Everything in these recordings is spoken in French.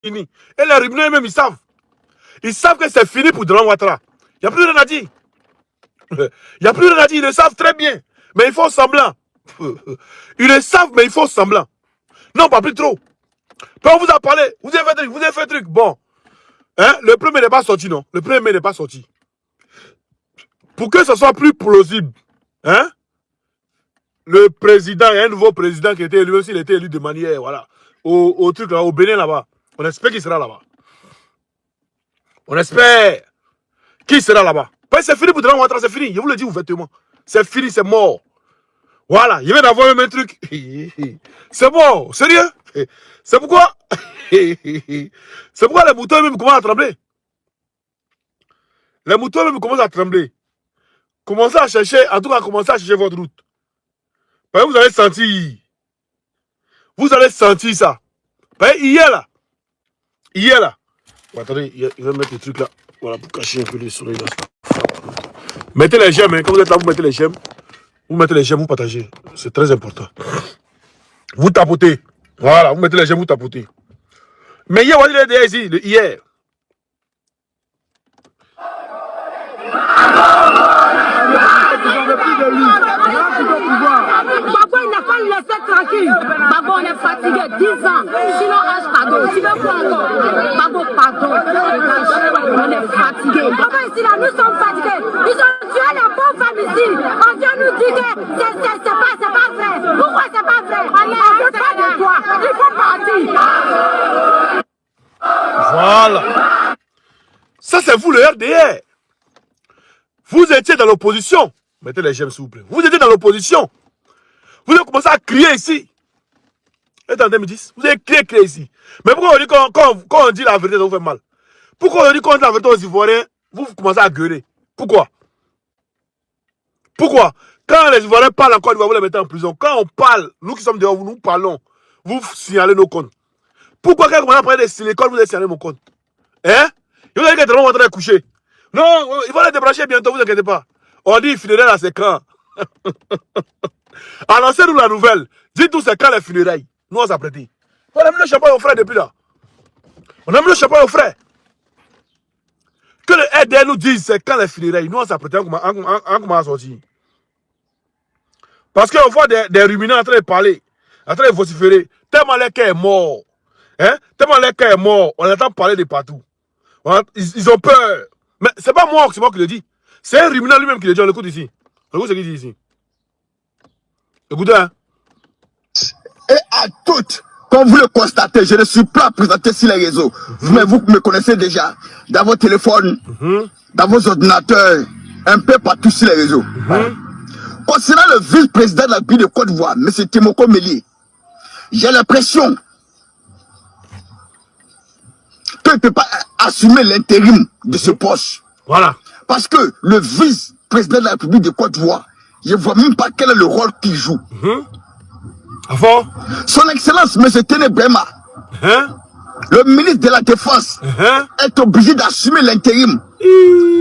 fini. Et les Ruminants même, ils savent. Ils savent que c'est fini pour Delan Ouattara. Il n'y a plus rien à dire. Il n'y a plus rien à dire. Ils le savent très bien. Mais ils font semblant. Ils le savent, mais ils font semblant. Non, pas plus trop. Quand on vous a parlé, vous avez fait truc, vous avez fait truc. Bon. Hein? Le premier n'est pas sorti, non. Le premier n'est pas sorti. Pour que ce soit plus plausible, hein? Le président, il y a un nouveau président qui a été élu, aussi il a été élu de manière, voilà, au truc là, au Bénin là-bas. On espère qu'il sera là-bas. On espère qu'il sera là-bas. Parce que c'est fini pour Delan Ouattara, c'est fini. Je vous le dis ouvertement. C'est fini, c'est mort. Voilà, il vient d'avoir même un truc. C'est bon, sérieux. C'est pourquoi c'est pourquoi les moutons même commencent à trembler. Les moutons même commencent à trembler. Commencez à chercher, en tout cas, commencez à chercher votre route. Parce que vous allez sentir. Vous allez sentir ça. Parce que hier là. Bon, attendez, il va mettre le truc là. Voilà, pour cacher un peu le soleil là. Mettez les j'aime, hein. Quand vous êtes là, vous mettez les j'aime. Vous mettez les j'aime, vous partagez. C'est très important. Vous tapotez. Voilà, vous mettez les j'aime, vous tapotez. Mais hier, on va dire ici, hier. Babo, il n'a pas laissé tranquille. Babo, on est fatigué, 10 ans. Sinon, H, pardon. Tu veux quoi encore? Babo, pardon. On est fatigué. Babo, ici, là, nous sommes fatigués. Ils ont tué les pauvres femmes ici. On vient nous dire que c'est pas vrai. Pourquoi c'est pas vrai? On ne veut pas de toi. Il faut partir. Voilà. Ça, c'est vous, le RDR. Vous étiez dans l'opposition. Mettez les j'aime, s'il vous plaît. Vous étiez dans l'opposition. Vous avez commencé à crier ici. Et en 2010, vous avez crié ici. Mais pourquoi on dit quand on dit la vérité, ça vous fait mal? Pourquoi on dit qu'on dit la vérité aux Ivoiriens, vous commencez à gueuler? Pourquoi? Pourquoi? Quand les Ivoiriens parlent encore, vous les mettez en prison. Quand on parle, nous qui sommes dehors, nous parlons, vous signalez nos comptes. Pourquoi quand on a parlé de silicone, vous avez signalé mon compte? Hein? Vous avez dit que Delan Ouattara est couché. Non, il va les débrancher bientôt, vous inquiétez pas. On dit funérailles à ses camps. Annoncez-nous la nouvelle. Dites-nous c'est quand les funérailles. Nous on s'apprête. On a mis le chapeau au frère depuis là. On a mis le chapeau au frère. Que le RDR nous dise c'est quand les funérailles. Nous on s'apprête en comment à sortir. Parce qu'on voit des ruminants en train de parler, en train de vociférer. Tellement les cas est mort. Hein? Tellement les cas est mort. On entend parler de partout. Ils ont peur. Mais c'est pas moi, c'est moi qui le dis. C'est un ruminant lui-même qui le dit. On l'écoute ici. On écoute ce qu'il dit ici. Écoutez, hein. Et à toutes, comme vous le constatez, je ne suis pas présenté sur les réseaux. Mais vous me connaissez déjà. Dans vos téléphones, dans vos ordinateurs, un peu partout sur les réseaux. Concernant le vice-président de la République de Côte d'Ivoire, M. Timoko Mélié, j'ai l'impression qu'il ne peut pas assumer l'intérim de ce poste. Voilà. Parce que le vice-président de la République de Côte d'Ivoire, je ne vois même pas quel est le rôle qu'il joue. Avant? Son Excellence, M. Téné Brema, le ministre de la Défense, est obligé d'assumer l'intérim.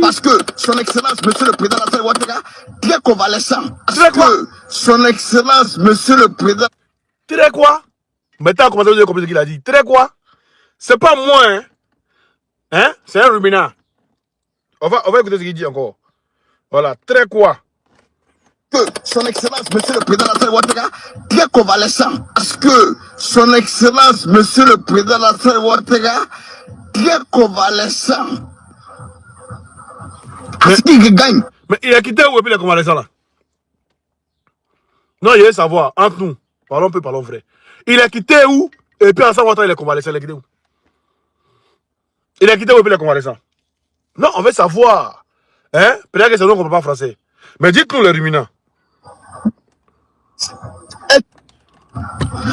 Parce que son Excellence, M. le Président Alassane Ouattara, très convalescent. Parce que son Excellence, M. le Président... Très quoi? Maintenant, comment vous avez compris ce qu'il a dit? Très quoi? C'est pas moi, hein? Hein? C'est un ruminant. On va écouter ce qu'il dit encore. Voilà, très quoi? Que son Excellence, M. le Président Alassane Ouattara, très convalescent. Parce que son Excellence, M. le Président Alassane Ouattara, très convalescent. À ce qu'il gagne. Mais il a quitté où et puis il est convalescent là? Non, il veut savoir, entre nous, parlons peu, parlons vrai. Il a quitté où et puis ensemble, il est convalescent, il a quitté où? Il a quitté où et puis il est convalescent? Non, on veut savoir. Hein? Peut-être que c'est nous qu'on ne parle pas français. Mais dites-nous les ruminants.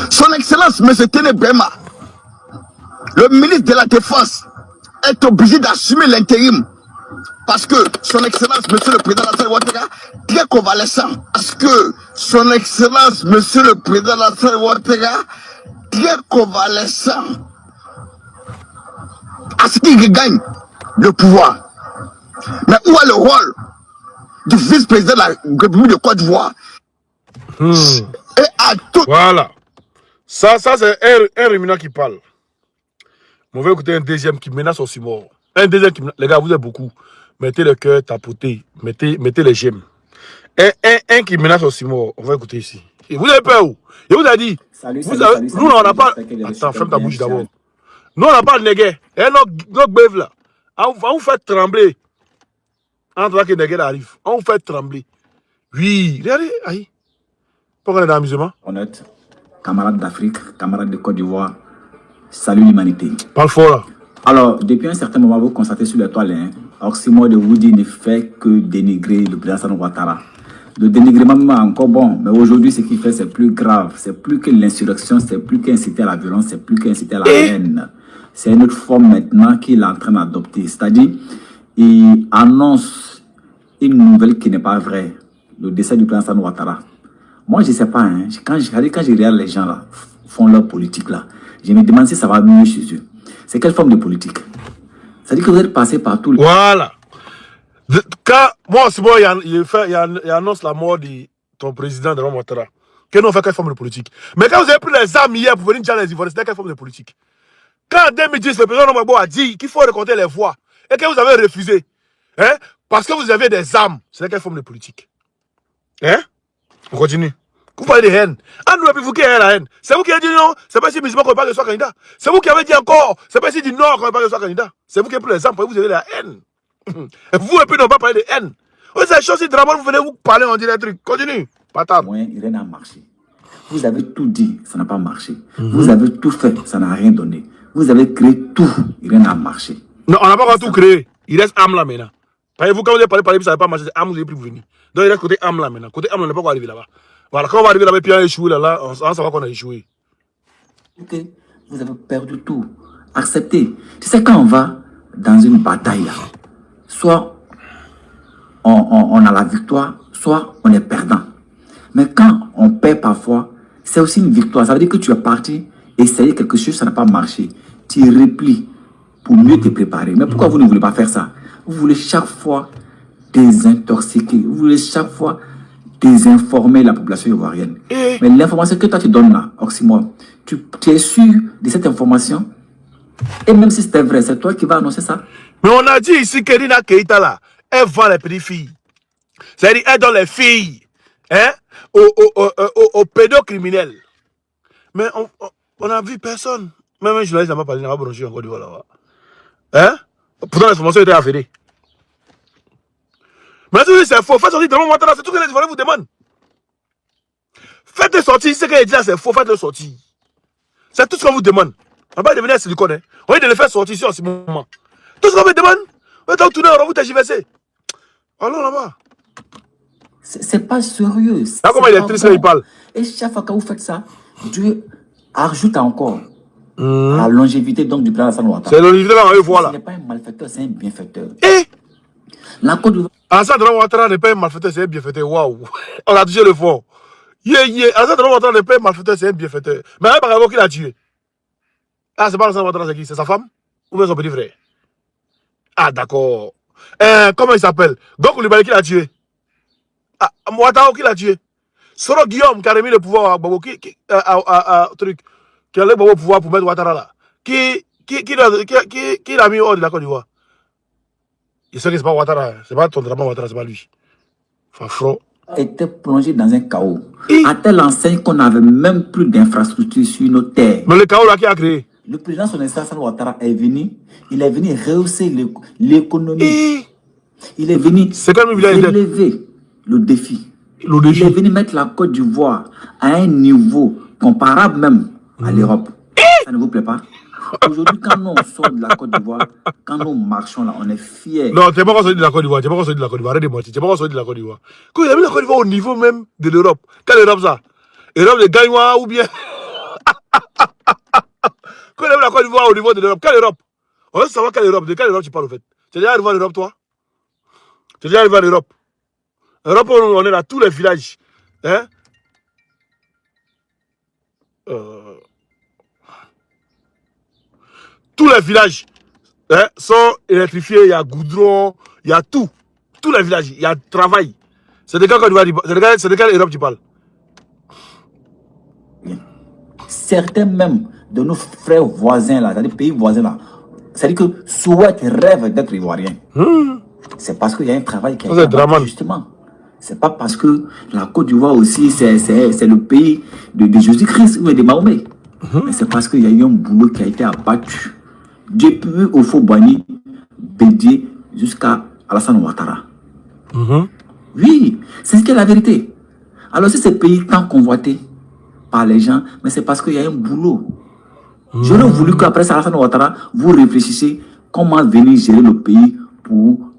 Son Excellence, M. Téné Brema, le ministre de la Défense, est obligé d'assumer l'intérim. Parce que son Excellence, M. le Président Alassane Ouattara, très convalescent. Parce que son Excellence, M. le Président Alassane Ouattara, très convalescent. À ce qu'il gagne le pouvoir. Mais où est le rôle du vice-président de la République de Côte d'Ivoire? Et à tout... Voilà. Ça c'est un ruminant qui parle. On va écouter un deuxième qui menace aussi mort. Un deuxième qui menace. Les gars, vous êtes beaucoup. Mettez le cœur, tapotez. Mettez les gemmes. Un qui menace aussi mort. On va écouter ici. Et vous avez peur où? Et vous avez dit. Salut, Nous, on n'a pas. Attends, ferme ta bouche d'abord. Nous, on n'a pas de négué. Et notre bœuf là. On vous fait trembler. En tant que négué arrive. On vous fait trembler. Oui. Regardez. Aïe. Pourquoi on est dans l'amusement? Honnête, camarades d'Afrique, camarades de Côte d'Ivoire, salut l'humanité. Parle fort là. Alors, depuis un certain moment, vous constatez sur les toiles, Oxymore de Woody ne fait que dénigrer le président Alassane Ouattara. Le dénigrement même encore bon, mais aujourd'hui, ce qu'il fait, c'est plus grave. C'est plus que l'insurrection, c'est plus qu'inciter à la violence, c'est plus qu'inciter à la haine. C'est une autre forme maintenant qu'il est en train d'adopter. C'est-à-dire, il annonce une nouvelle qui n'est pas vraie. Le décès du président Alassane Ouattara. Moi, je ne sais pas, hein, quand je regarde les gens là, font leur politique là, je me demande si ça va mieux chez eux. C'est quelle forme de politique? C'est-à-dire que vous êtes passé par tout le... Voilà. Quand moi, c'est bon, il annonce la mort de ton président de Ouattara. Que nous on fait quelle forme de politique? Mais quand vous avez pris les armes hier pour venir dire les Ivoiriens, c'était quelle forme de politique? Quand en 2010, le président Ouattara a dit qu'il faut récolter les voix et que vous avez refusé, hein, parce que vous avez des armes, c'était quelle forme de politique? Hein? On continue. Vous parlez de haine. Ah, nous, et puis vous qui avez la haine. C'est vous qui avez dit non, c'est pas si musulman qu'on ne pas que soit candidat. C'est vous qui avez dit encore, c'est pas si du nord qu'on ne pas que soit candidat. C'est vous qui avez pris les armes, vous avez la haine. Et vous, et puis, n'ont pas parlé de haine. Vous savez, chose si dramatique, vous venez vous parler, on dit des trucs. Continue. Patable. Moi, rien n'a marché. Vous avez tout dit, ça n'a pas marché. Vous avez tout fait, ça n'a rien donné. Vous avez créé tout, rien n'a marché. Non, on n'a pas encore tout créé. Il reste âme là maintenant. Vous, quand vous avez parlé, ça n'a pas marché, c'est âme, vous n'avez plus venu. Donc il reste côté âme là maintenant. Côté âme, on n'est pas encore arrivé là-bas. Voilà, quand on va arriver là-bas, puis on a échoué là, on saura qu'on a échoué. Ok, vous avez perdu tout. Acceptez. Tu sais, quand on va dans une bataille là, soit on a la victoire, soit on est perdant. Mais quand on perd parfois, c'est aussi une victoire. Ça veut dire que tu es parti, essayer quelque chose, ça n'a pas marché. Tu replies pour mieux te préparer. Mais pourquoi vous ne voulez pas faire ça? Vous voulez chaque fois désintoxiquer. Vous voulez chaque fois désinformer la population ivoirienne. Mais l'information que toi tu donnes là, Oxymore, tu es sûr de cette information? Et même si c'était vrai, c'est toi qui vas annoncer ça? Mais on a dit ici que Rina Keita là, elle vend les petites filles. C'est-à-dire, elle donne les filles, hein, aux pédocriminels. Mais on a vu personne. Même un journaliste n'a pas parlé, n'a pas branché encore du voilà. Hein? Pourtant, l'information était avérée. Mais si c'est faux, faites sortir de Ouattara, c'est tout que les Ivoiriens vous demandent. Faites sortir, ce qu'il dit là, c'est faux, faites-le sortir. C'est tout ce qu'on vous demande. On va pas devenir silicone, hein. On va de le faire sortir ici en ce moment. Tout ce qu'on vous demande, on va tourner, on va vous tergiverser. Allons là-bas. C'est pas sérieux. Là, comment il est triste, il parle. Et chaque fois que vous faites ça, Dieu ajoute encore la longévité donc du président Alassane Ouattara. C'est la longévité là, on veut voir là. Ce n'est pas un malfaiteur, c'est un bienfaiteur. Et la Côte d'Ivoire. Alassane Ouattara n'est pas un malfaiteur, c'est un bienfaiteur. Waouh. On a touché le fond. Alassane Ouattara n'est pas un malfaiteur, c'est un bienfaiteur. Mais un bagage qui l'a tué. Ah, c'est pas Alassane Ouattara, c'est qui? C'est sa femme? Ou bien son petit frère? Ah, d'accord. Comment il s'appelle? Gok Koulibaly qui l'a tué? Ah, Ouattara qui l'a tué? Soro Guillaume qui a remis le pouvoir à Gbagbo, qui a le pouvoir pour mettre Ouattara là. Qui l'a mis hors de la Côte d'Ivoire? Il sait que c'est pas Ouattara, c'est pas ton drama Ouattara, c'est pas lui. Fafro. Était plongé dans un chaos. À telle enseigne qu'on n'avait même plus d'infrastructures sur nos terres. Mais le chaos là qui a créé? Le président son excellence Alassane Ouattara est venu, il est venu rehausser l'économie. Il est venu relever le défi. Il est venu mettre la Côte d'Ivoire à un niveau comparable même à l'Europe. Ça ne vous plaît pas? Aujourd'hui, quand nous on sort de la Côte d'Ivoire, quand nous marchons là, on est fiers. Non, tu n'es pas sorti de la Côte d'Ivoire, tu n'es pas sorti de la Côte d'Ivoire, arrête de mentir, tu n'es pas sorti de la Côte d'Ivoire. Quand il a mis la Côte d'Ivoire au niveau même de l'Europe, quelle Europe ça? Europe de Gagnois ou bien? Quand il a mis la Côte d'Ivoire au niveau de l'Europe, quelle Europe? On veut savoir quelle Europe, de quelle Europe tu parles au fait? Tu es déjà arrivé en Europe toi? Tu es déjà arrivé en Europe? Europe, on est là, tous les villages. Hein? Tous les villages sont électrifiés, il y a goudron, il y a tout. Tous les villages, il y a travail. C'est de quelle Europe tu parles? Certains même de nos frères voisins là, c'est-à-dire pays voisins là, c'est-à-dire que souhaitent, rêvent d'être ivoiriens. C'est parce qu'il y a un travail qui a été fait, justement. C'est pas parce que la Côte d'Ivoire aussi, c'est le pays de Jésus-Christ ou de Mahomet. Mais c'est parce qu'il y a eu un boulot qui a été abattu. Depuis au Faux-Boigny, Bédié, jusqu'à Alassane Ouattara. Oui, c'est ce qui est la vérité. Alors si ce pays tant convoité par les gens, mais c'est parce qu'il y a un boulot. J'aurais voulu qu'après ça, Alassane Ouattara, vous réfléchissiez comment venir gérer le pays pour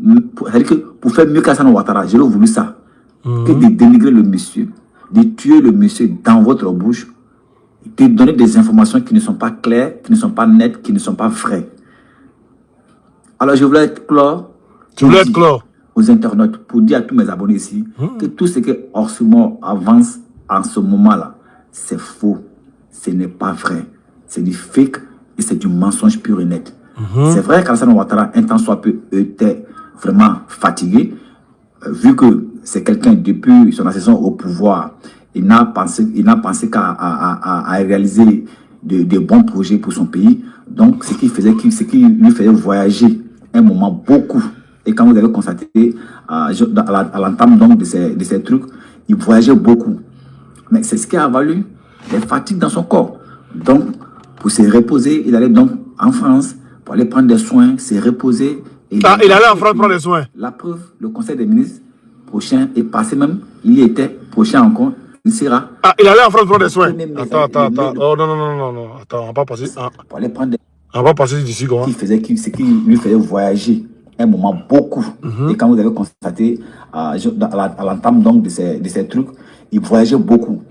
faire mieux qu'Alassane Ouattara. J'aurais voulu ça. Que de dénigrer le monsieur, de tuer le monsieur dans votre bouche, de donner des informations qui ne sont pas claires, qui ne sont pas nettes, qui ne sont pas vraies. Alors je voulais être clore. Tu voulais être clore aux internautes pour dire à tous mes abonnés ici que tout ce que Orsumor avance en ce moment-là, c'est faux. Ce n'est pas vrai. C'est du fake et c'est du mensonge pur et net. C'est vrai qu'Alassane Ouattara, un temps soit peu, était vraiment fatigué, vu que c'est quelqu'un depuis son accession au pouvoir, il n'a pensé qu'à réaliser de bons projets pour son pays. Donc, ce qui lui faisait voyager un moment beaucoup. Et quand vous avez constaté à l'entame donc de ces trucs, il voyageait beaucoup. Mais c'est ce qui a valu des fatigues dans son corps. Donc, pour se reposer, il allait donc en France pour aller prendre des soins, se reposer. Et il allait en France prendre des soins. La preuve, le Conseil des ministres prochain est passé même, il y était, prochain encore, il sera. Ah, il allait en France prendre des soins. Attends. Oh non. Attends, on va pas passer. Pour aller prendre des... On va passer d'ici, quoi. Ce qui lui faisait voyager un moment beaucoup. Et quand vous avez constaté, à l'entame donc de ces trucs, il voyageait beaucoup.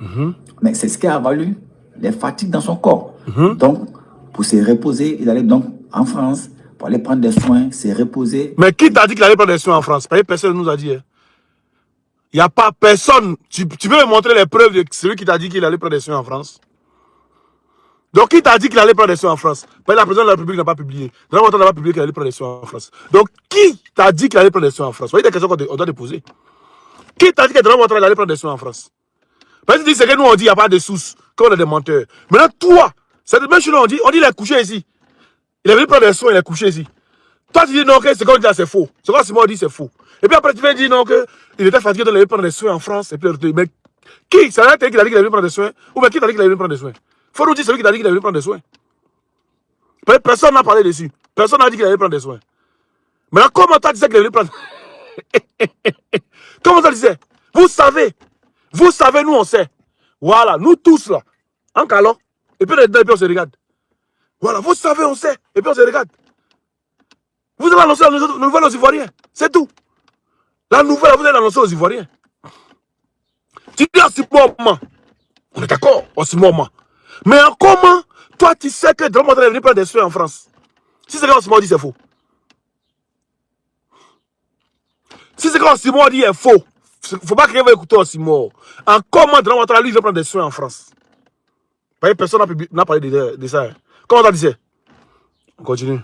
Mais c'est ce qui a valu les fatigues dans son corps. Donc, pour se reposer, il allait donc en France pour aller prendre des soins, se reposer. Mais qui t'a dit qu'il allait prendre des soins en France? Personne ne nous a dit. Il n'y a pas personne. Tu peux me montrer les preuves de celui qui t'a dit qu'il allait prendre des soins en France? Donc, qui t'a dit qu'il allait prendre des soins en France? La présidente de la République n'a pas publié. Dans le n'a pas publié qu'il allait prendre des soins en France. Donc, qui t'a dit qu'il allait prendre des soins en France? Vous voyez des questions qu'on doit te poser. Qui t'a dit qu'il allait prendre des soins en France? Parce que c'est que nous on dit qu'il n'y a pas de sources, qu'on est des menteurs. Maintenant, toi, c'est le même chose, on dit il est couché ici. Il est venu prendre des soins, il est couché ici. Toi, tu dis non, que ce qu'on dit là, c'est faux. Ce qu'on Simon dit, c'est faux. Et puis après, tu viens dire non, qu'il était fatigué de prendre des soins en France. Et puis, mais qui? C'est un qui a dit qu'il allait prendre des soins? Ou bien qui t'a dit qu'il allait prendre des soins? Faut nous dire celui qui t'a dit qu'il allait prendre des soins. Personne n'a parlé dessus. Personne n'a dit qu'il allait prendre des soins. Maintenant, comment tu disais qu'il allait prendre? Comment tu disais? Vous savez, nous on sait. Voilà, nous tous là, en calot. Et puis on se regarde. Voilà, vous savez, on sait. Et puis on se regarde. Vous allez annoncer la nouvelle aux Ivoiriens. C'est tout. La nouvelle, vous allez l'annoncer aux Ivoiriens. Tu dis à ce moment, on est d'accord, à ce moment. Mais en comment, toi, tu sais que Dramon est venu prendre des soins en France? Si c'est quand Simon dit c'est faux. Si c'est quand Simon dit c'est faux, il ne faut pas qu'il va écouter Simon. En comment Dramon lui veut prendre des soins en France? Personne n'a parlé de ça. Comment tu disais? On continue.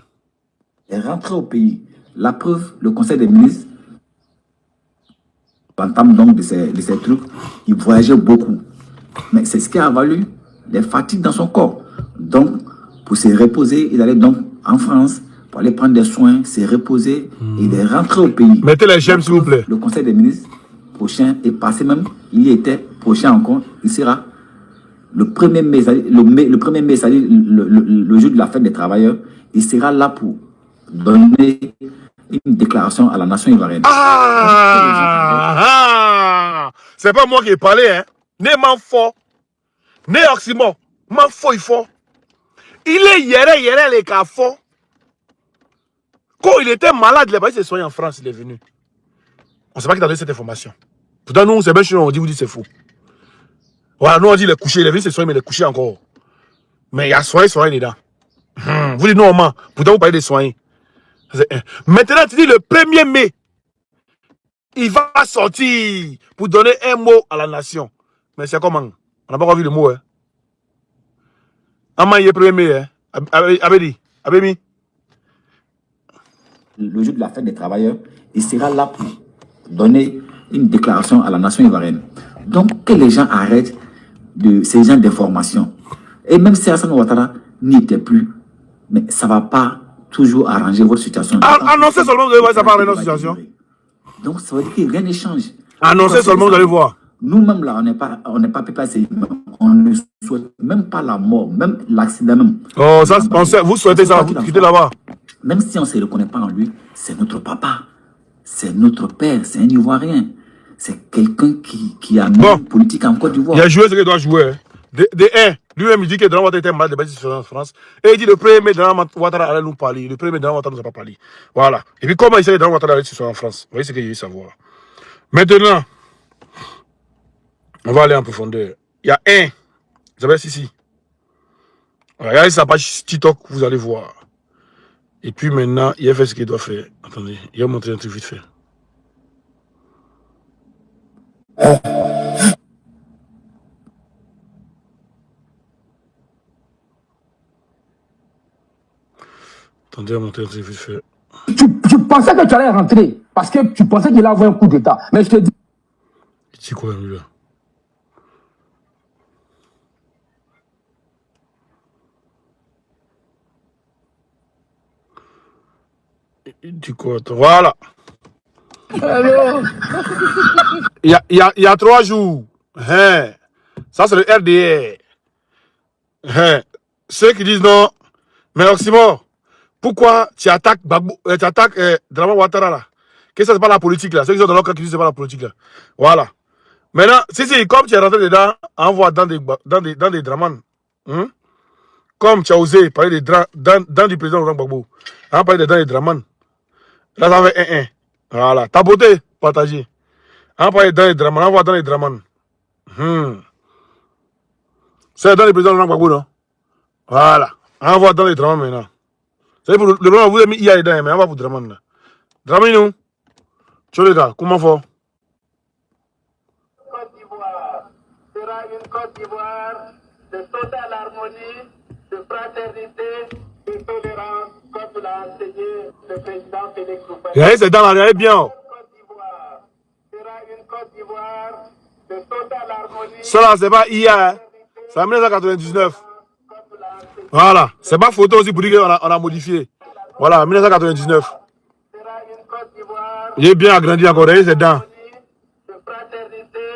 Et rentrer au pays. La preuve, le Conseil des ministres, l'entame donc de ces trucs, il voyageait beaucoup. Mais c'est ce qui a valu les fatigues dans son corps. Donc, pour se reposer, il allait donc en France pour aller prendre des soins, se reposer et de rentrer au pays. Mettez les j'aime, s'il vous plaît. Le Conseil des ministres prochain est passé même, il y était, prochain encore, il sera le 1er mai, le 1er mai, c'est-à-dire le jour de la fête des travailleurs, il sera là pour donner une déclaration à la nation ivoirienne. C'est pas moi qui ai parlé, hein. Né m'en fort. Né oxymore. M'en fort, il faut. Il est yéré, les cas fort. Quand il était malade, il est parti se soigner en France, il est venu. On ne sait pas qui t'a donné cette information. Pourtant, nous, c'est bien sûr, on dit, vous dites c'est faux. Voilà, nous, on dit, il est couché, il est venu se soigner, mais il est couché encore. Mais il y a soigné dedans. Vous dites, non, on ment. Pourtant, vous parlez de soigner. Maintenant, tu dis, le 1er mai, il va sortir pour donner un mot à la nation. Mais c'est comment? On n'a pas encore vu le mot, hein. Amaïe, 1er mai, hein. Abédi. Le jour de la fête des travailleurs, il sera là pour donner une déclaration à la nation ivoirienne. Donc, que les gens arrêtent de ces gens d'information. Et même si Alassane Ouattara n'y était plus. Mais ça ne va pas toujours arranger votre situation. Annoncez seulement, vous allez voir, ça va arranger notre situation. Donc, ça veut dire que rien ne change. Annoncez seulement, vous allez voir. Nous-mêmes, là, on n'est pas PPC. On ne souhaite même pas la mort, même l'accident même. Oh, ça, vous souhaitez ça, vous quittez là-bas. Même si on ne se reconnaît pas en lui, c'est notre papa. C'est notre père, c'est un Ivoirien. C'est quelqu'un qui a une politique en Côte d'Ivoire. Il a joué ce qu'il doit jouer. Lui-même, il dit que Draman Ouattara était malade de base en France. Et il dit le premier Draman Ouattara allait nous parler. Le premier Draman Ouattara ne nous a pas parlé. Voilà. Et puis, comment il sait que Draman Ouattara allait se en France? Vous voyez ce que je veux savoir. Maintenant, on va aller en profondeur. Il y a Isabelle Sissi. Regardez sa page TikTok, vous allez voir. Et puis maintenant, il a fait ce qu'il doit faire. Attendez, il a montré un truc vite fait. Attendez, il a montré un truc vite fait. Tu pensais que tu allais rentrer parce que tu pensais qu'il avait un coup d'état. Mais je te dis. Il dit quoi, lui là? Il dit quoi? Voilà. Il y a 3 jours. Hein. Ça, c'est le RDR. Hein. Ceux qui disent non. Mais Oxymore, pourquoi tu attaques Draman Ouattara là? Que ça, c'est pas la politique là. Ceux qui sont dans leur cas qui disent c'est pas la politique là. Voilà. Maintenant, si, comme tu es rentré dedans, envoie dans des Draman. Hein? Comme tu as osé parler dans du président Laurent Gbagbo. On parler dans des Draman. Là, ça fait 1-1. Voilà. Ta beauté, partagée. On parle dans les Draman. On va dans les Draman. C'est dans les présidents de Gbagbo, non? Voilà. On va dans les Draman maintenant. C'est pour le Blanc, vous avez mis IA dedans, mais on va pour Draman là. Draman, nous. Tu les gars, comment faut? Côte d'Ivoire sera une Côte d'Ivoire de totale harmonie, de fraternité, de tolérance, comme l'a enseigné le président Félix Houphouët. Regardez, c'est dans la regardez bien. Côte d'Ivoire sera une Côte d'Ivoire de totale harmonie. Ça là, c'est pas IA, hein. C'est en 1999. Voilà. C'est pas photo aussi pour dire qu'on a modifié. Voilà, 1999. Sera une Côte d'Ivoire Il est bien agrandi encore, regardez, c'est dedans. de fraternité,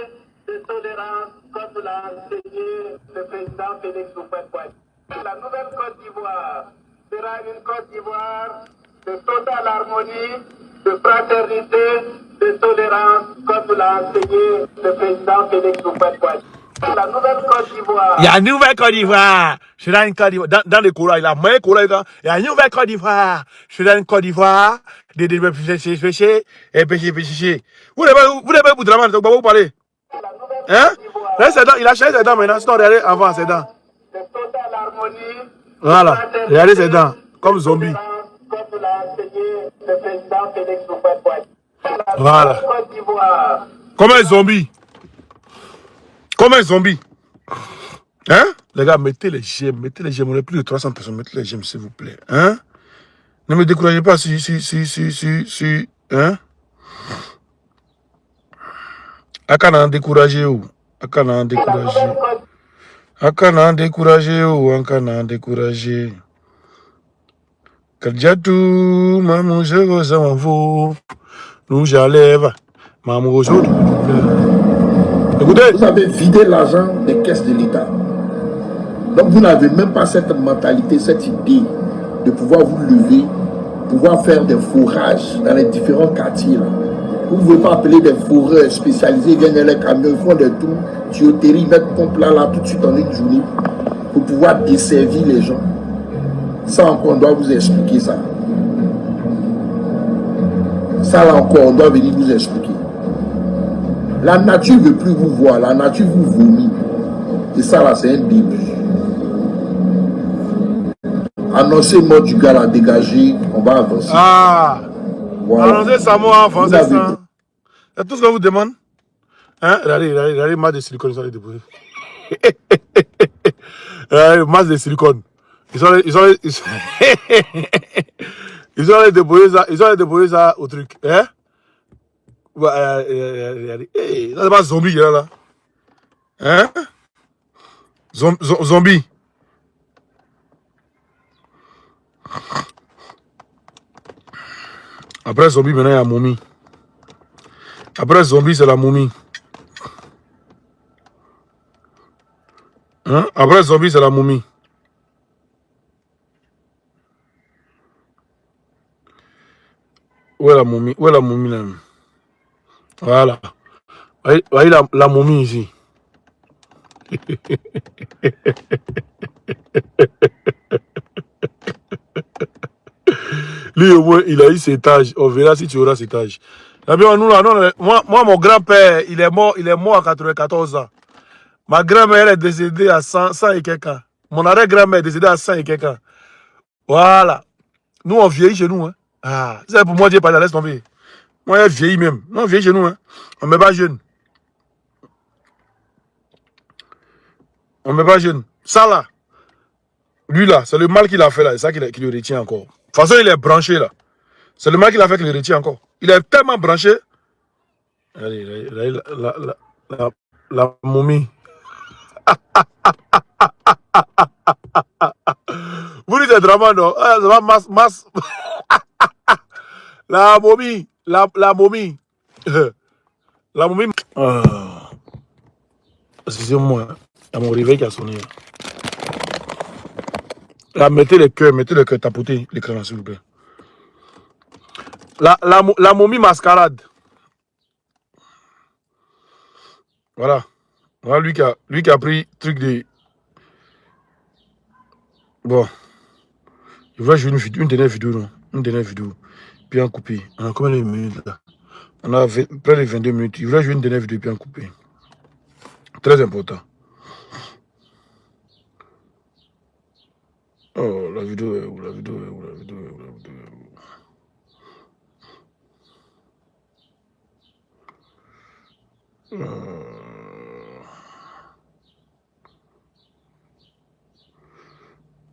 de tolérance, comme l'a enseigné le président Félix Houphouët. La nouvelle Côte d'Ivoire sera une Côte d'Ivoire de totale harmonie, de fraternité, de tolérance, comme l'a enseigné le président Félix Houphouët. La nouvelle Côte d'Ivoire. Il y a une nouvelle Côte d'Ivoire. Je suis dans une Côte d'Ivoire. Dans les Colas, il a moins Colas. Il y a une nouvelle Côte d'Ivoire. Je suis dans une Côte d'Ivoire. Des péchés et péchés. Vous n'avez pas pour Draman, donc vous parlez. Hein? Là, c'est dans, il a changé ses dents maintenant. Sinon, regardez avant ses dents. De totale harmonie. Voilà. Regardez ses dents. Comme zombie. Comme l'a enseigné le président Félix Houphouët. Voilà. Côte d'Ivoire. Comme un zombie. Comme un zombie. Hein? Les gars, mettez les j'aime. Mettez les j'aime. On est plus de 300 personnes. Mettez les j'aime, s'il vous plaît. Hein? Ne me découragez pas si. Hein? Akana découragé ou? Akana découragé. Akana découragé ou? Akana découragé. Kadjatou, maman, je vous envoie. Nous j'enlève. Maman, aujourd'hui. Écoutez. Vous avez vidé l'argent des caisses de l'État. Donc vous n'avez même pas cette mentalité, cette idée de pouvoir vous lever, pouvoir faire des fourrages dans les différents quartiers. Là. Vous ne pouvez pas appeler des fourreurs spécialisés, ils viennent dans les camions, ils font des tours, tuyauterie, ils mettent pompe là tout de suite en une journée pour pouvoir desservir les gens. Ça encore, on doit vous expliquer ça. Ça là encore, on doit venir vous expliquer. La nature ne veut plus vous voir, la nature vous vomit. Et ça là, c'est un début. Annoncer mort du gars là, dégagé, on va avancer. Ah! Voilà. Annoncez ça, moi, avancer ça. C'est tout ce qu'on vous demande. Hein? Regardez, masse de silicone, ils sont allés déposer. Masse de silicone. Ils ont allés déposer ça au truc. Hein? Hey, c'est pas zombie qui est là. Hein? Zombie. Après zombie, maintenant il y a momie. Après zombie, c'est la momie. Hein? Après zombie, c'est la momie. Où est la momie? Où est la momie là? Voilà. Voyez la momie ici. Lui, au moins, il a eu cet âge. On verra si tu auras cet âge. Nous, là, non, moi, mon grand-père, il est mort à 94 ans. Ma grand-mère, elle est décédée à 100 et quelques ans. Mon arrière-grand-mère est décédée à 100 et quelques ans. Voilà. Nous, on vieillit chez nous. Hein. Ah, c'est pour moi, Dieu pas laisse tomber. Moi, elle vieillit même. Nous, on vieillit chez nous. Hein. On ne met pas jeune. On ne met pas jeune. Ça, là, lui, là, c'est le mal qu'il a fait, là. C'est ça qui le retient encore. De toute façon, il est branché, là. C'est le mal qu'il a fait qui le retient encore. Il est tellement branché. Allez, la momie. Vous dites drama, non? Ah, ça va masse. La momie. La momie. La momie. Excusez-moi. Il y a mon réveil qui a sonné. Là, mettez le cœur, tapotez l'écran, s'il vous plaît. La momie mascarade. Voilà. Voilà lui qui a pris truc de... Bon. Je vais jouer une dernière vidéo, non? Une dernière vidéo. Puis en couper. On a combien de minutes là? On a près de 22 minutes. Je vais jouer une dernière vidéo puis en couper. Très important. Oh, la vidéo est où? La vidéo est où? La vidéo est où? La vidéo est où?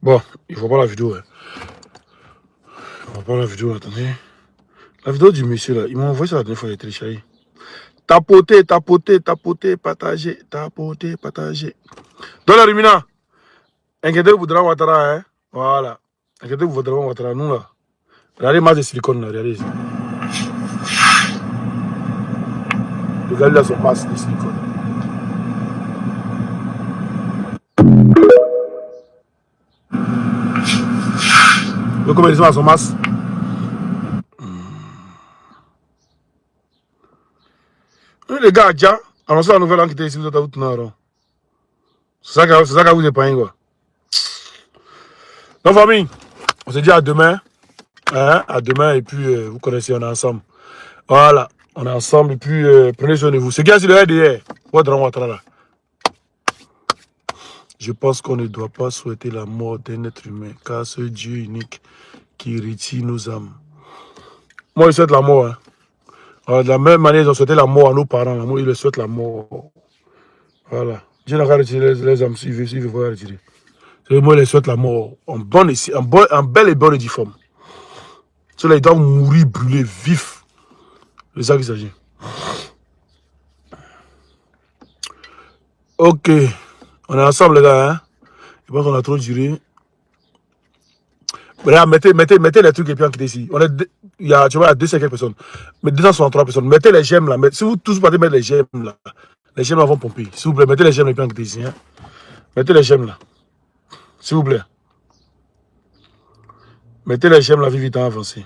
Bon, il faut pas la vidéo. Hein. Il faut pas la vidéo, attendez. La vidéo du monsieur là, il m'a envoyé ça la dernière fois, il est téléchargé. Tapoter, partager, partager. Dans la Rumina, inquiétez-vous pour Dran Ouattara, hein. Voilà. Inquiétez-vous pour Dran Ouattara, nous là. Regardez le match de silicone là, regardez ici. Regardez là son passe de silicone. Le comment ils ont à son masse. Les gars, déjà, annoncez la nouvelle enquête ici, vous êtes à Outenaro. C'est ça qui vous épargne, quoi. Donc, famille, on se dit à demain. Hein, à demain, et puis, vous connaissez, on est ensemble. Voilà, on est ensemble, et puis, prenez soin de vous. Ce qui est sur le RDR, là. Je pense qu'on ne doit pas souhaiter la mort d'un être humain, car ce Dieu unique qui retire nos âmes. Moi, je souhaite la mort, hein. Alors, de la même manière, ils ont souhaité la mort à nos parents. Moi, ils le souhaitent la mort. Voilà. Dieu n'a qu'à retirer les âmes s'il veut pas retirer. Moi, ils les souhaitent la mort. En belle et bonne et due forme. Ceux-là, ils doivent mourir, brûler, vifs. C'est ça qu'il s'agit. Ok. On est ensemble, les gars. Hein? Je pense qu'on a trop duré. Regarde, mettez les trucs et puis en quittez ici. Il y a, tu vois, il y a 200 personnes. Mais 263 personnes. Mettez les j'aime là. Si vous tous partez mettre les j'aime là, les j'aime là vont pomper. S'il vous plaît, mettez les j'aime et puis en quittez ici. Hein. Mettez les j'aime là. S'il vous plaît. Mettez les j'aime là, vite en avancé.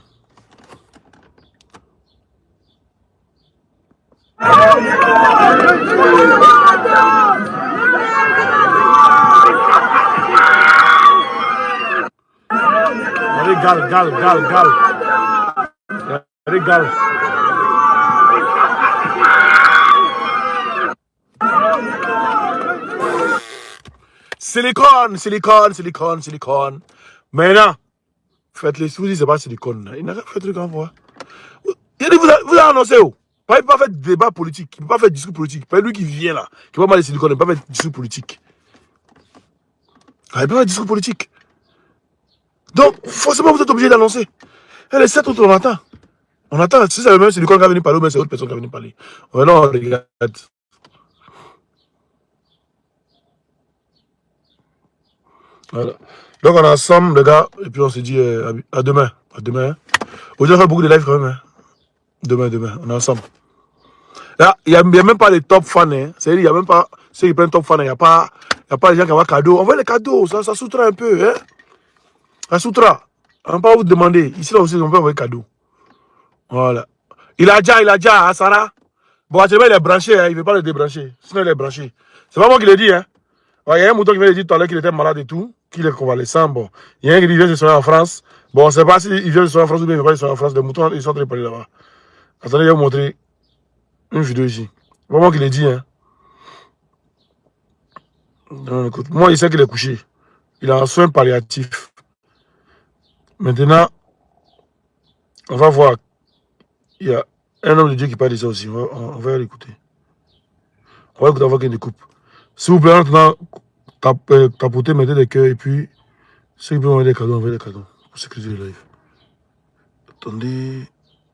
Gal. Regarde. Silicone. Maintenant, faites-les sous, c'est pas silicone. Il n'a pas fait de truc en voix. Vous avez annoncé où? Il ne peut pas faire de débat politique, il ne peut pas faire de discours politique. Pas lui qui vient là, qui va mal de silicone, il ne peut pas faire de discours politique. Il ne peut pas faire de discours politique. Donc, forcément, vous êtes obligé d'annoncer. Et les 7 autres, on attend. On attend. Si c'est le même silicone qui va venir parler, ou même c'est autre personne qui va venir parler. Non, regarde. Voilà. Donc on est ensemble, les gars, et puis on se dit à demain. À demain. Hein. Aujourd'hui, on fait beaucoup de live quand même. Hein. Demain, on est ensemble. Là, il n'y a même pas les top fans. Hein. C'est-à-dire, il n'y a même pas ceux qui prennent top fans. Il n'y a pas les gens qui ont des cadeaux. On veut les cadeaux, ça soutra un peu. Hein. Ça soutra. On ne va pas vous demander. Ici, là aussi, on peut envoyer des cadeaux. Voilà. Il a déjà, hein, Sarah. Bon, actuellement, il est branché. Hein. Il ne veut pas le débrancher. Sinon, il est branché. C'est pas moi qui l'ai dit. Hein. Il y a un mouton qui vient de dire tout à l'heure qu'il était malade et tout, qu'il est convalescent. Bon, il y a un qui dit qu'il vient de se soigner en France. Bon, on ne sait pas s'il vient de se soigner en France ou bien il ne vient pas de se soigner en France. Les moutons, ils sont en train de parler là-bas. Attendez, je vais vous montrer une vidéo ici. C'est pas moi qui l'ai dit. Hein. Non, écoute, moi, il sait qu'il est couché. Il a un soin palliatif. Maintenant, on va voir. Il y a un homme de Dieu qui parle de ça aussi. On va l'écouter. On va écouter avant qu'il découpe. S'il vous plaît, maintenant, tapotez, mettez des cœurs et puis, ceux qui peuvent envoyer des cadeaux, envoyez des cadeaux pour sécuriser le live. Attendez.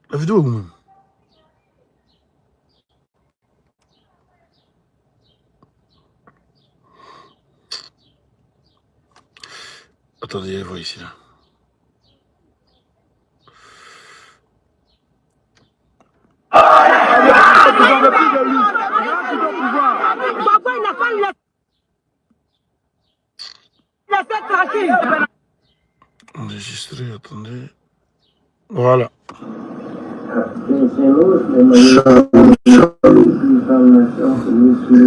La vidéo est vous-même. Attendez, je vois ici là. Enregistré, attendez. Voilà.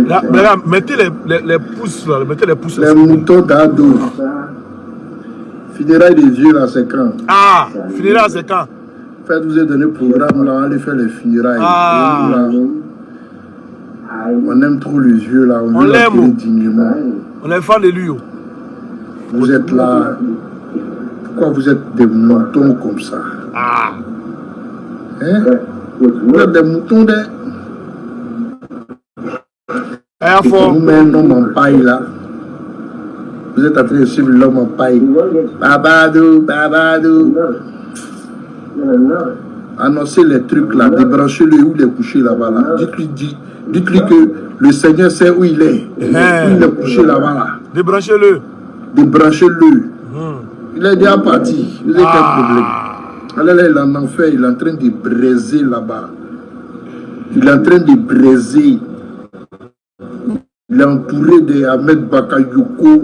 Là, mettez les pouces là, mettez les pouces. Les moutons d'ado. Funérailles des vieux là, c'est quand? Ah, funérailles c'est quand? Faites, vous avez donné le programme là, on allait faire les funérailles. Ah. Là, on aime trop les vieux là, on veut l'appeler dignement. On est fan de lui. Vous êtes là. Pourquoi vous êtes des moutons comme ça? Ah. Hein? Vous êtes des moutons de... Vous mettez un homme en paille là. Vous êtes en train de suivre l'homme en paille. Babadou, babadou. Annoncez les trucs là, débranchez-le où il est couché là-bas là. Dites-lui que le Seigneur sait où il est. Où il est couché là-bas là. Débranchez-le. Débranchez-le. Il est déjà parti. Vous avez quel problème? Alors là, il est en enfer, il est en train de braiser là-bas. Il est en train de braiser. Il est entouré de Ahmed Bakayoko,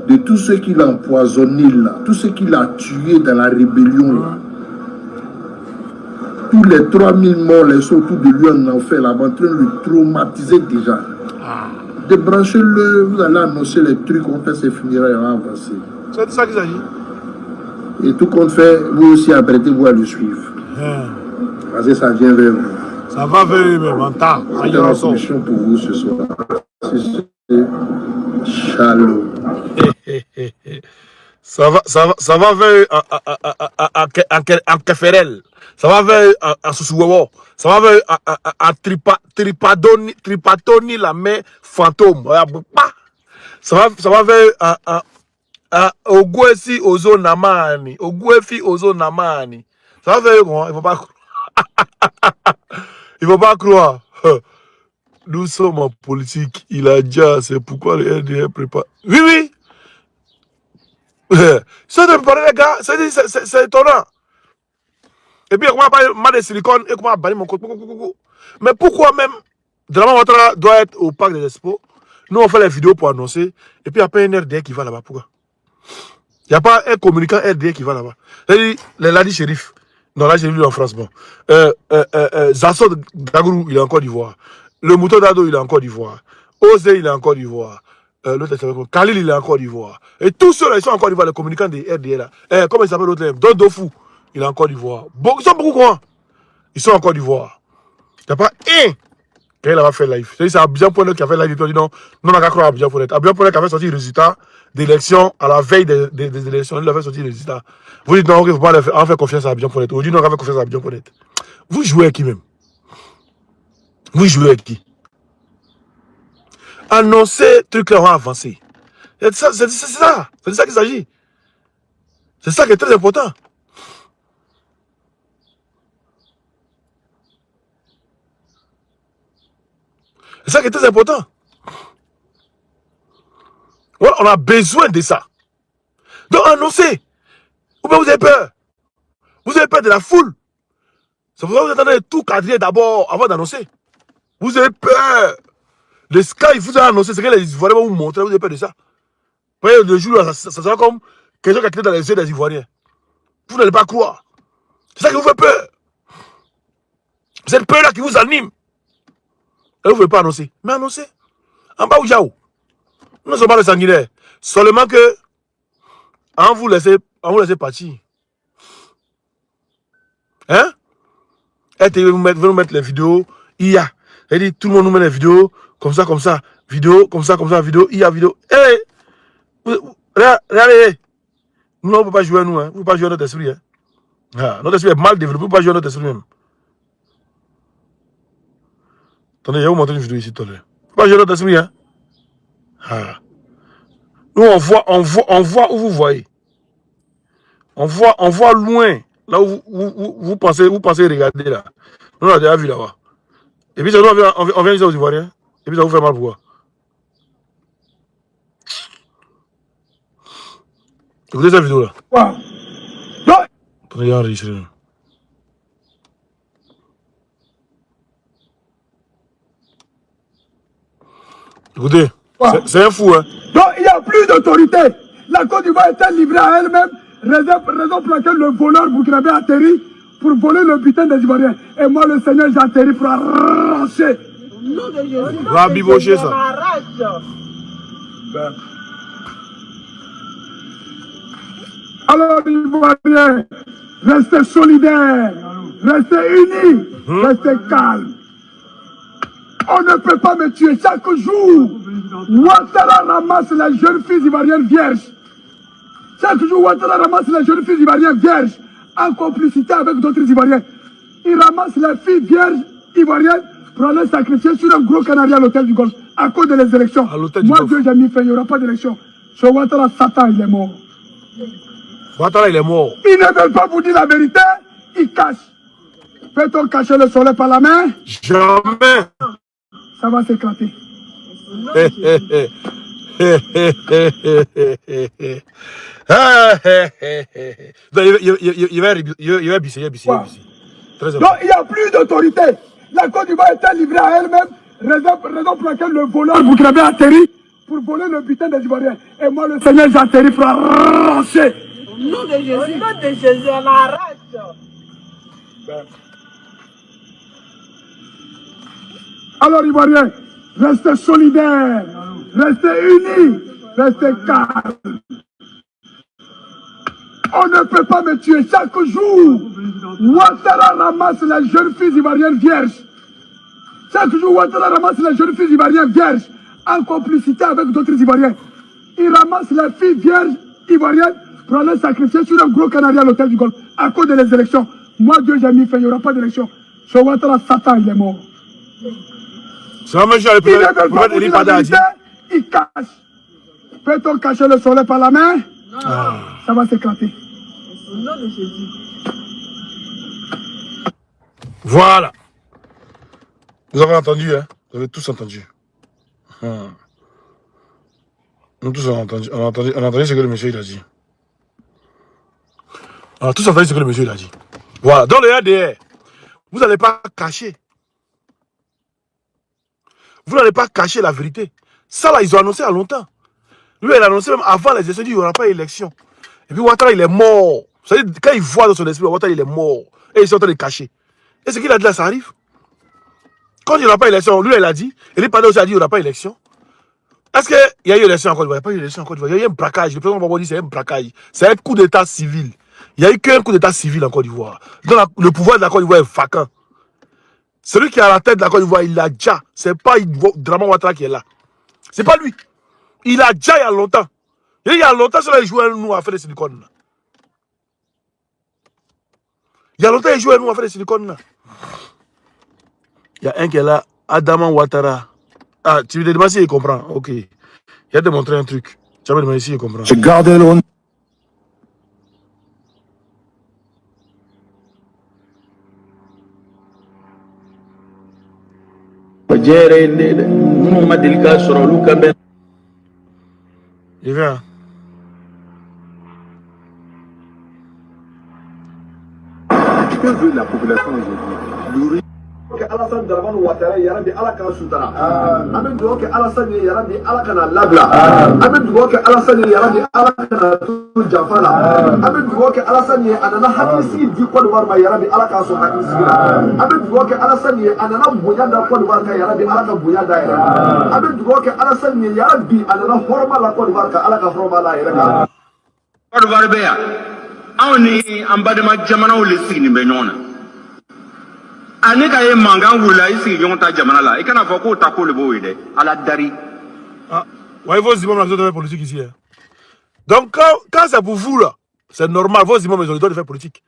de tous ceux qu'il a empoisonnés là, tous ceux qu'il a tués dans la rébellion là. Tous les 3000 morts, les sont autour de lui en enfer là, en train de le traumatiser déjà. Débranchez-le, vous allez annoncer les trucs, on fait ses funérailles, on va avancer. C'est de ça qu'il s'agit. Et tout compte fait, vous aussi apprêtez-vous à le suivre. Parce que ça vient vers vous. Ça va vers eux-mêmes, en temps. C'est la solution pour vous ce soir. C'est Shalom. Ça va vers en Keferel. Ça va vers en Sousouawo. Ça va vers en Tripatoni, la main fantôme. Ça va vers Ogwesi Ozonamani. Ogwefi Ozonamani. Ça va vers quoi? Il ne faut pas croire. Il ne faut pas croire. Nous sommes en politique. Il a déjà, c'est pourquoi le RDR prépare. Oui, oui. Ça de parler, les gars, c'est étonnant. Et puis, comment on de silicone et comment on banni mon code. Mais pourquoi même Dramane Ouattara doit être au parc des expos? Nous, on fait les vidéos pour annoncer. Et puis, il n'y a pas un RDR qui va là-bas. Pourquoi? Il n'y a pas un communicant RDR qui va là-bas. Les Ladi Shérif. Non, là, j'ai vu en France. Bon. Zasso Gagourou, il est en Côte d'Ivoire. Le mouton d'Ado, il est en Côte d'Ivoire. Osé, il est en Côte d'Ivoire. L'autre, Khalil, il est en Côte d'Ivoire. Et tous ceux-là, ils sont en Côte d'Ivoire, les communicants des RDR là. Comment il s'appelle l'autre là? Dodofou, il est en Côte d'Ivoire. Ils sont beaucoup quoi? Ils sont en Côte d'Ivoire. Il n'y a pas un qui a fait live. C'est Abidjan.net qui a fait live. Il dit non, on n'a qu'à croire à Abidjan.net. Abidjan.net qui avait sorti le résultat d'élection à la veille des élections. Il avait sorti le résultat. Vous dites non, il ne faut pas faire confiance à Abidjan.net. Vous dites non, on va faire confiance à Abidjan.net. Vous jouez avec qui même? Vous jouez avec qui? Annoncer, trucs là vont avancer. C'est ça qu'il s'agit. C'est ça qui est très important. C'est ça qui est très important. Voilà, on a besoin de ça. Donc annoncez. Ou bien vous avez peur. Vous avez peur de la foule. C'est pour ça que vous attendez tout cadrer d'abord avant d'annoncer. Vous avez peur. Le sky, vous avez annoncé, c'est que les Ivoiriens vont vous montrer, vous avez peur de ça. Vous voyez, le jour là, ça sera comme quelqu'un qui a quitté dans les yeux des Ivoiriens. Vous n'allez pas croire. C'est ça qui vous fait peur. Cette peur-là qui vous anime. Et vous ne voulez pas annoncer. Mais annoncez. En bas ou Yao. Nous ne sommes pas les sanguinaires. Seulement que, en vous laissez partir. Hein? Et vous nous mettre les vidéos. IA. Elle dit, tout le monde nous met les vidéos. Comme ça. Vidéo, comme ça, vidéo. IA, vidéo. Hé! Regardez. Nous, on ne peut pas jouer à nous. Hein. Vous ne pouvez pas jouer à notre esprit. Hein. Ah, notre esprit est mal développé. Vous ne pouvez pas jouer à notre esprit même. Attendez, je vais vous montrer une vidéo ici tout à l'heure. Vous ne pouvez pas jouer à notre esprit. Hein. Ah. Nous, on voit où vous voyez. On voit loin. Là où vous pensez regarder là. Nous, on a déjà vu là-bas. Et puis, on vient ici aux Ivoiriens. Et puis, ça vous fait mal pour écoutez cette vidéo là. Attendez, enregistrer. Écoutez, c'est un fou, hein. Donc, il n'y a plus d'autorité. La Côte d'Ivoire est livrée à elle-même, raison pour laquelle le voleur burkinabé a atterri pour voler le butin des Ivoiriens. Et moi, le Seigneur, j'ai atterri pour arracher. Va bibocher ça. Alors, Ivoiriens, restez solidaires, restez unis, restez calmes. On ne peut pas me tuer chaque jour. Ouattara ramasse les jeunes filles ivoiriennes vierges. Chaque jour, Ouattara ramasse les jeunes filles ivoiriennes vierges en complicité avec d'autres Ivoiriens. Il ramasse les filles vierges ivoiriennes pour aller sacrifier sur un gros canari à l'hôtel du Golfe à cause des élections. Moi, Dieu, j'ai mis fin, il n'y aura pas d'élection. Sur Ouattara, Satan, il est mort. Ouattara, il est mort. Ils ne veulent pas vous dire la vérité, ils cachent. Peut-on cacher le soleil par la main? Jamais. Ça va s'éclater. Il va bisser. Donc, il n'y a plus d'autorité. La Côte d'Ivoire est livrée à elle-même, raison pour laquelle le voleur burkinabé a atterri pour voler le butin des Ivoiriens. Et moi, le Seigneur, j'ai atterri pour arracher. Au nom de Jésus, on arrache. Alors, Ivoiriens, restez solidaires, restez unis, restez calmes. On ne peut pas me tuer chaque jour. Ouattara ramasse les jeunes filles ivoiriennes vierges. Chaque jour, Ouattara ramasse les jeunes filles ivoiriennes vierges en complicité avec d'autres Ivoiriens. Il ramasse les filles vierges ivoiriennes pour aller sacrifier sur un gros canari à l'hôtel du Golfe à cause des élections. Moi, Dieu, j'ai mis fin, il n'y aura pas d'élection. Sur Ouattara, Satan, il est mort. C'est la même chose. Ils ne veulent pas vous dire la vérité, ils cachent. Peut-on cacher le soleil par la main? Non. Ça va s'éclater. Au nom de Jésus. Voilà. Vous avez entendu, hein? Vous avez tous entendu. Nous tous on a entendu ce que le monsieur il a dit. On a tous entendu ce que le monsieur il a dit. Voilà. Dans le ADR, vous n'allez pas cacher. Vous n'allez pas cacher la vérité. Ça là, ils ont annoncé à longtemps. Lui, il a annoncé même avant les élections, il n'y aura pas d'élection. Et puis Ouattara, il est mort. Vous savez, quand il voit dans son esprit, Ouattara, il est mort. Et ils sont en train de cacher. Et ce qu'il a dit là, ça arrive. Quand il n'y aura pas d'élection, lui, il a dit. Et lui, pendant aussi, il a dit qu'il n'y aura pas d'élection. Est-ce qu'il y a eu élection en Côte d'Ivoire? Il n'y a pas eu d'élection en Côte d'Ivoire. Il y a eu un braquage. Le président Babo dit c'est un braquage. C'est un coup d'état civil. Il n'y a eu qu'un coup d'état civil en Côte d'Ivoire. Donc le pouvoir de la Côte d'Ivoire est vacant. Celui qui est à la tête de la Côte d'Ivoire, il l'a déjà. Ce n'est pas Draman Ouattara qui est là. Ce n'est pas lui. Il a déjà il y a longtemps. Et il y a longtemps, cela il jouait à nous à faire des silicones. Il y a longtemps, il jouait à nous à faire des silicones. Il y a un qui est là, Adaman Ouattara. Ah, tu lui demandes si il comprend. Ok. Il a démontré un truc. Tu vas me demander si il comprend. Je garde l'honneur. Il vient. que veut la population aujourd'hui? Alassane Dramane Ouattara yarabi ala kana sutara amen duwa ke Alassane yarabi ala kana labla amen duwa ke Alassane yarabi ala kana tu jafala amen duwa ke Alassane anana hakisi di Côte d'Ivoire ma yarabi ala kana so hakisi amen duwa ke Alassane anana boya da Côte d'Ivoire ka yarabi ala ka boya da yara amen duwa ke Alassane yarabi anana horma la Côte d'Ivoire ka ala ka horma la yara Côte d'Ivoire be ya awni ambadema jamana le signi be nona Aneka ye mangan wula ici yonta jamana là et quand on voit qu'on tape le beau idée à la dari. Ah, ouais, vos imams ont de faire politique ici. Hein. Donc quand c'est pour vous là, c'est normal, vos imams ils ont le droit de faire politique.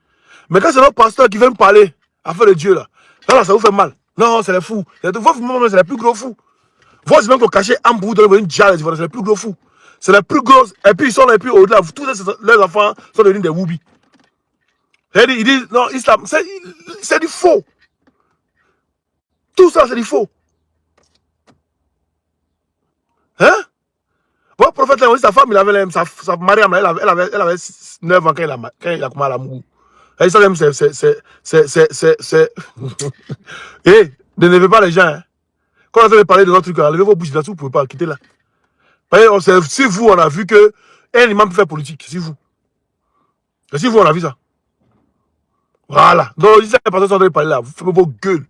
Mais quand c'est notre pasteur qui vient parler à faire de Dieu là ça vous fait mal. Non, c'est les fous. Vos imams c'est les plus gros fous. Vos imams qui ont caché un bout dans une jarre, c'est les plus gros fous. C'est les plus gros. Et puis ils sont les plus au-delà. Tous leurs enfants sont devenus des woubis. Ils disent non, islam, c'est du faux. Tout ça, c'est du faux. Hein? Bon, prophète, sa femme, il avait sa Mariam, elle avait 9 ans quand il a commencé à l'amour. Et ça, même, c'est... Eh, ne levez pas les gens. Hein. Quand on a parlé de notre truc, levez vos bouches là-dessus, vous ne pouvez pas quitter là. Si vous, on a vu que un imam peut faire politique, c'est vous. Et si vous, on a vu ça. Voilà. Donc, si ça n'est pas ça, on doit parler là. Vous faites vos gueules.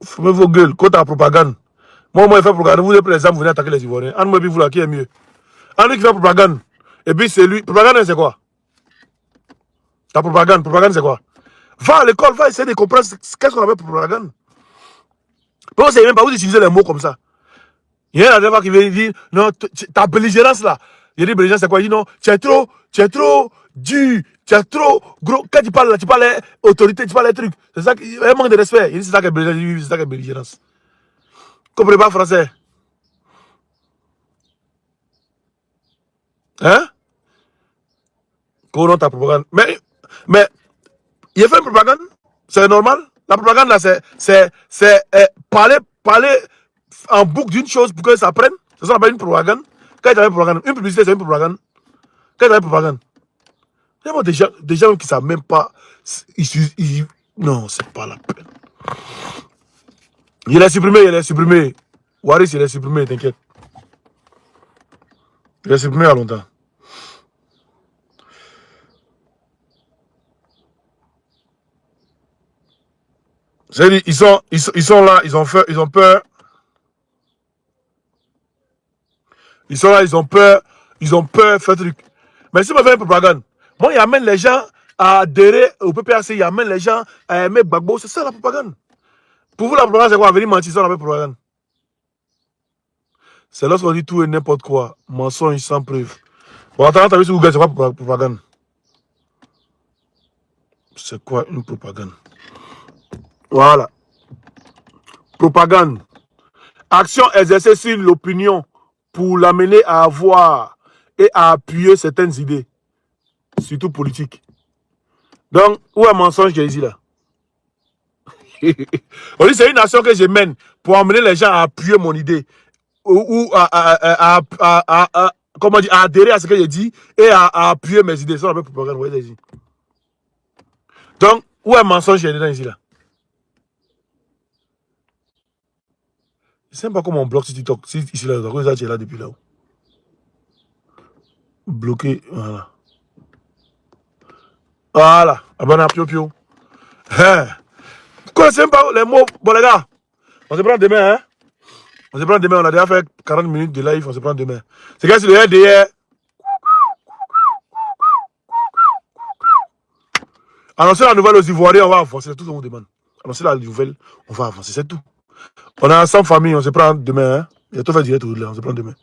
Fumez vos gueules, côté la propagande. Moi, je fais propagande. Vous êtes pris les armes, vous venez attaquer les Ivoiriens. En moi, vous là, qui est mieux? En qui fait propagande. Et puis c'est lui. Propagande, c'est quoi? La propagande, c'est quoi? Va à l'école, va essayer de comprendre qu'est-ce qu'on appelle propagande. Pourquoi vous ne savez même pas, vous utilisez les mots comme ça. Il y a un adversaire qui vient dire, non, ta belligérance là. Il dit belligérance, c'est quoi? Il dit non, tu es trop dur. Tu es trop gros. Quand tu parles autorité, tu parles trucs. C'est ça qui un manque de respect. Il dit c'est ça que belligérance. C'est ça que belligérance. Comprenez pas français? Hein? Comment ta propagande? Mais il a fait une propagande. C'est normal. La propagande là, c'est parler en boucle d'une chose pour que ça prenne. C'est ça qu'on appelle une propagande. Quand il y a une propagande, une publicité, c'est une propagande. Quand il y a une propagande. Il y a des gens qui ne savent même pas. Non, c'est pas la peine. Il est supprimé. Waris, il est supprimé, t'inquiète. Il est supprimé il y a longtemps. C'est-à-dire, ils sont là, ils ont peur. Ils sont là, ils ont peur, faire truc. Mais si on fait une propagande, moi, il amène les gens à adhérer au PPAC, il amène les gens à aimer Gbagbo, c'est ça la propagande. Pour vous, la propagande, c'est quoi? Venir mentir, ça, la propagande. C'est lorsqu'on dit tout et n'importe quoi, mensonge sans preuve. Bon, attends, t'as vu sur Google, c'est quoi propagande? C'est quoi une propagande? Voilà. Propagande. Action exercée sur l'opinion pour l'amener à avoir et à appuyer certaines idées, surtout politiques. Donc, où est le mensonge qui est ici là? On dit c'est une action que je mène pour amener les gens à appuyer mon idée ou comment dire, à adhérer à ce que j'ai dit et à appuyer mes idées. Ça, on appelle propagande. Vous voyez ici. Donc, où est le mensonge qui est dedans ici là? Je ne sais pas comment on bloque ce TikTok. Si ici là, tu es là depuis là-haut. Bloqué, voilà. Voilà. Abana pio pio. Hein. Vous connaissez même pas les mots. Bon les gars, on se prend demain, hein. On se prend demain. On a déjà fait 40 minutes de live, on se prend demain. C'est que c'est le RDR. Annoncer la nouvelle aux Ivoiriens, on va avancer. C'est tout ce qu'on demande. Annoncer la nouvelle, on va avancer. C'est tout. On a 100 familles, on se prend demain. Hein? Il y a tout fait direct, on se prend demain.